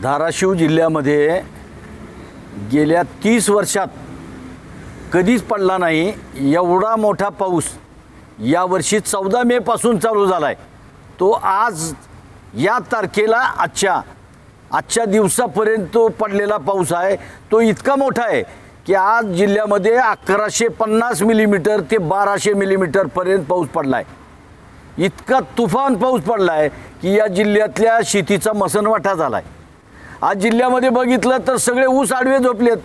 धाराशिव जिल्ह्यामध्ये गेल्या 30 वर्षात कधीच पडला नाही एवढा मोठा पाऊस यावर्षी 14 मे पासून चालू झाला आहे। तो आज या तारखेला आजच्या दिवसापर्यंत तो पडलेला पाऊस आहे तो इतका मोठा आहे की आज जिल्ह्यामध्ये 1150 मिलीमीटर ते 1200 मिलीमीटर पर्यंत पाऊस पडला आहे। इतका तुफान पाऊस पडला आहे की या जिल्ह्यातल्या शेतीचा मसनवाटा झाला आहे। आज जिल्ह्यामध्ये बघितलं तर सगळे ऊस आडवे झोपलेत,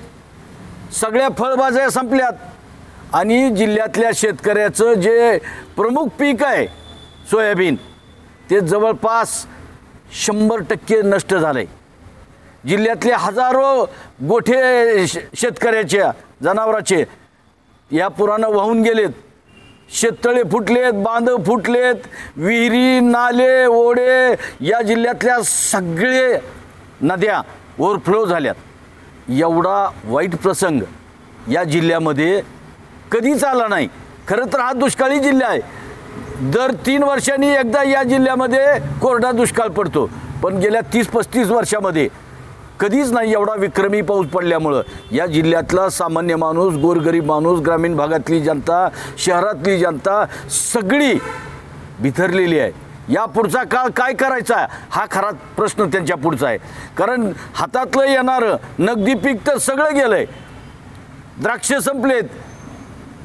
सगळ्या फळभाज्या संपल्यात आणि जिल्ह्यातल्या शेतकऱ्याचं जे प्रमुख पीक आहे सोयाबीन ते जवळपास 100% नष्ट झालं आहे। जिल्ह्यातले हजारो गोठे शेतकऱ्याच्या जनावराचे या पुरानं वाहून गेलेत, शेततळे फुटलेत, बांध फुटलेत, विहिरी नाले ओढे या जिल्ह्यातल्या सगळे नद्या ओव्हरफ्लो झाल्यात। एवढा वाईट प्रसंग या जिल्ह्यामध्ये कधीच आला नाही। खरं तर हा दुष्काळी जिल्हा आहे, दर 3 वर्षांनी एकदा या जिल्ह्यामध्ये कोरडा दुष्काळ पडतो, पण गेल्या 30-35 वर्षामध्ये कधीच नाही एवढा विक्रमी पाऊस पडल्यामुळं या जिल्ह्यातला सामान्य माणूस, गोरगरीब माणूस, ग्रामीण भागातली जनता, शहरातली जनता सगळी बिथरलेली आहे। या पुढचा काळ काय करायचा हा खरा प्रश्न त्यांच्या पुढचा आहे, कारण हातातलं येणारं नगदी पीक तर सगळं गेलं आहे, द्राक्ष संपलेत।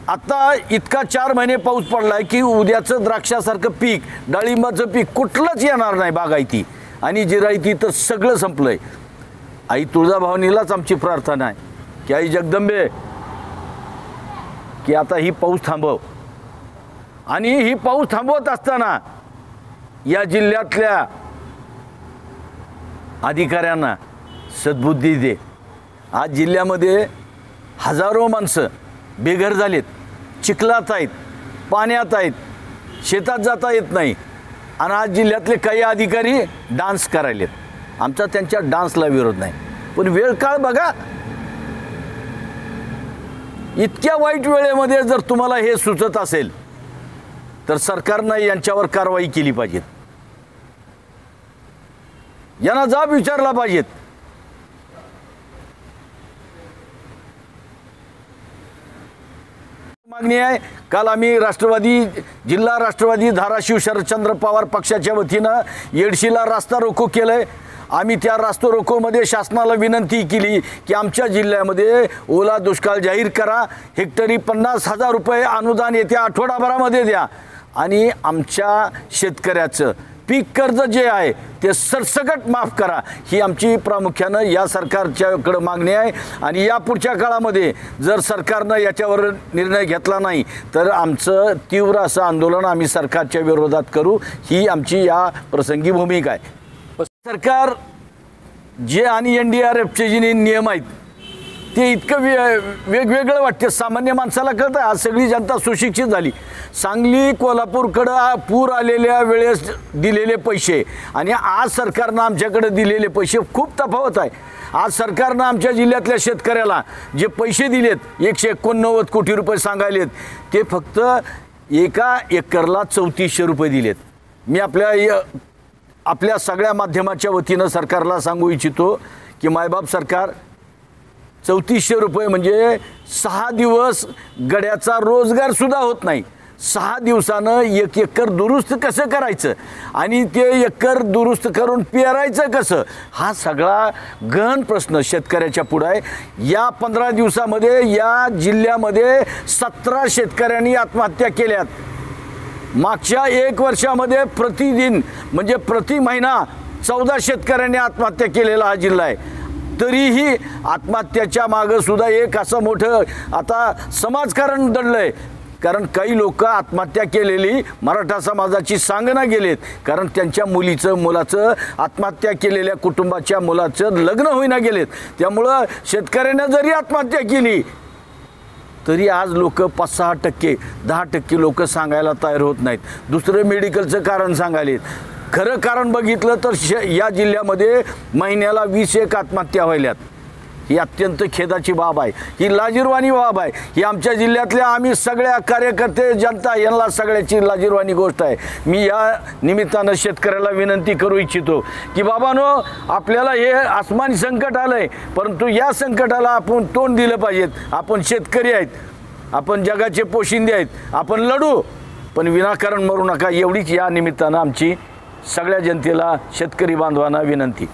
आता इतका 4 महिने पाऊस पडला आहे की उद्याचं द्राक्षासारखं पीक, डाळिंबाचं पीक कुठलंच येणार नाही बागायती आणि जिरायती तर सगळं संपलं आहे। आई तुळजाभवानीलाच आमची प्रार्थना आहे की आई जगदंबे की आता ही पाऊस थांबव आणि ही पाऊस थांबवत असताना या जिल्ह्यातल्या अधिकाऱ्यांना सद्बुद्धी दे। आज जिल्ह्यामध्ये हजारो माणसं बेघर झालेत, चिखलात आहेत, पाण्यात आहेत, शेतात जाता येत नाही आणि आज जिल्ह्यातले काही अधिकारी डान्स करायलेत। आमचा त्यांच्या डान्सला विरोध नाही, पण वेळ काळ बघा। इतक्या वाईट वेळेमध्ये जर तुम्हाला हे सुचत असेल तर सरकारनं यांच्यावर कारवाई केली पाहिजे, यांना जाब विचारला पाहिजेत। मागणी आहे, काल आम्ही जिल्हा राष्ट्रवादी धाराशिव शरदचंद्र पवार पक्षाच्या वतीनं येडशीला रास्ता रोको केलंय। आम्ही त्या रास्ता रोकोमध्ये शासनाला विनंती केली की आमच्या जिल्ह्यामध्ये ओला दुष्काळ जाहीर करा, हेक्टरी 50,000 रुपये अनुदान येत्या आठवडाभरामध्ये द्या आणि आमच्या शेतकऱ्याचं पीक कर्ज जे आहे ते सरसकट माफ करा। ही आमची प्रामुख्यानं या सरकारच्याकडं मागणी आहे आणि या पुढच्या काळामध्ये जर सरकारनं याच्यावर निर्णय घेतला नाही तर आमचं तीव्र असं आंदोलन आम्ही सरकारच्या विरोधात करू, ही आमची या प्रसंगी भूमिका आहे। सरकार जे आणि NDRFचे जे नियम आहेत ते इतकं वेगवेगळं वाटते, सामान्य माणसाला कळतं। आज सगळी जनता सुशिक्षित झाली। सांगली कोल्हापूरकडं पूर आलेल्या वेळेस दिलेले पैसे आणि आज सरकारनं आमच्याकडे दिलेले पैसे खूप तफावत आहे। आज सरकारनं आमच्या जिल्ह्यातल्या शेतकऱ्याला जे पैसे दिलेत 189 कोटी रुपये सांगायलेत ते फक्त 1 एकरला 3400 रुपये दिलेत। मी आपल्या सगळ्या माध्यमाच्या वतीनं सरकारला सांगू इच्छितो की मायबाप सरकार 3400 रुपये म्हणजे 6 दिवस गड्याचा रोजगार सुद्धा होत नाही। 6 दिवसानं 1 एकर दुरुस्त कसं करायचं आणि ते एकर दुरुस्त करून पेरायचं कसं, हा सगळा गहन प्रश्न शेतकऱ्याच्या पुढे आहे। या 15 दिवसामध्ये या जिल्ह्यामध्ये 17 शेतकऱ्यांनी आत्महत्या केल्यात। मागच्या 1 वर्षामध्ये प्रतिदिन म्हणजे प्रति महिना 14 शेतकऱ्यांनी आत्महत्या केलेला हा जिल्हा आहे। तरीही आत्महत्याच्या मागं सुद्धा एक असं मोठं आता समाजकारण दडलंय, कारण काही लोक आत्महत्या केलेली मराठा समाजाची सांगना गेलेत, कारण त्यांच्या मुलाचं आत्महत्या केलेल्या कुटुंबाच्या मुलाचं लग्न होईना गेलेत। त्यामुळं शेतकऱ्यानं जरी आत्महत्या केली तरी आज लोक 5-6%, 10% लोक सांगायला तयार होत नाहीत। दुसरं मेडिकलचं कारण सांगायलेत। खरं कारण बघितलं तर या जिल्ह्यामध्ये महिन्याला 21 आत्महत्या व्हायल्यात। ही अत्यंत खेदाची बाब आहे, ही लाजिरवाणी बाब आहे. ही आमच्या जिल्ह्यातल्या आम्ही सगळ्या कार्यकर्ते जनता यांना सगळ्याची लाजिरवाणी गोष्ट आहे. मी या निमित्तानं शेतकऱ्याला विनंती करू इच्छितो की बाबांनो, आपल्याला हे आसमानी संकट आलं आहे, परंतु या संकटाला आपण तोंड दिलं पाहिजेत. आपण शेतकरी आहेत, आपण जगाचे पोशिंदे आहेत, आपण लढू, पण विनाकारण मरू नका, एवढीच या निमित्तानं आमची सगळ्या जनतेला शेतकरी बांधवांना विनंती.